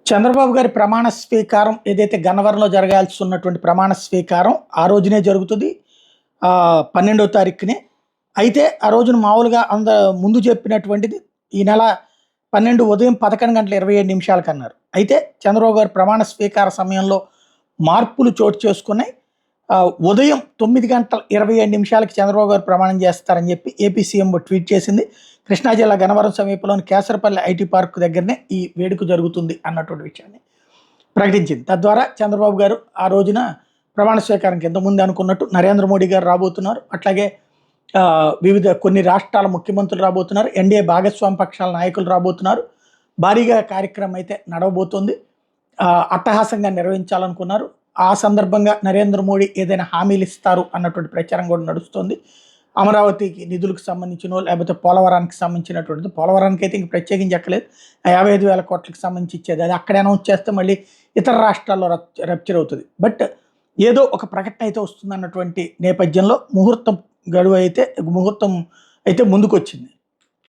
చంద్రబాబు గారి ప్రమాణ స్వీకారం ఏదైతే గన్నవరంలో జరగాల్సి ఉన్నటువంటి ప్రమాణ స్వీకారం ఆ రోజునే జరుగుతుంది. 12వ తారీఖునే. అయితే ఆ రోజున మామూలుగా ముందు చెప్పినటువంటిది ఈ నెల 12 ఉదయం 11:27 అన్నారు. అయితే చంద్రబాబు గారు ప్రమాణ స్వీకార సమయంలో మార్పులు చోటు చేసుకున్నాయి. ఉదయం 9:27 చంద్రబాబు గారు ప్రమాణం చేస్తారని చెప్పి ఏపీ సీఎం ట్వీట్ చేసింది. కృష్ణా జిల్లా గన్నవరం సమీపంలోని కేసరపల్లి ఐటీ పార్క్ దగ్గరనే ఈ వేడుక జరుగుతుంది అన్నటువంటి విషయాన్ని ప్రకటించింది. తద్వారా చంద్రబాబు గారు ఆ రోజున ప్రమాణ స్వీకారంకి ఇంతకుముందు అనుకున్నట్టు నరేంద్ర మోడీ గారు రాబోతున్నారు. అట్లాగే వివిధ కొన్ని రాష్ట్రాల ముఖ్యమంత్రులు రాబోతున్నారు. ఎన్డీఏ భాగస్వామి పక్షాల నాయకులు రాబోతున్నారు. భారీగా కార్యక్రమం అయితే నడవబోతోంది. అట్టహాసంగా నిర్వహించాలనుకున్నారు. ఆ సందర్భంగా నరేంద్ర మోడీ ఏదైనా హామీలు ఇస్తారు అన్నటువంటి ప్రచారం కూడా నడుస్తుంది. అమరావతికి నిధులకు సంబంధించినో లేకపోతే పోలవరానికి సంబంధించినటువంటిది, పోలవరానికి అయితే ఇంక ప్రత్యేకించి ఎక్కలేదు. 55,000 కోట్లకు సంబంధించి ఇచ్చేది అది అక్కడ అనౌన్స్ చేస్తే మళ్ళీ ఇతర రాష్ట్రాల్లో రప్చర్ అవుతుంది. బట్ ఏదో ఒక ప్రకటన అయితే వస్తుంది అన్నటువంటి నేపథ్యంలో ముహూర్తం అయితే ముందుకు వచ్చింది.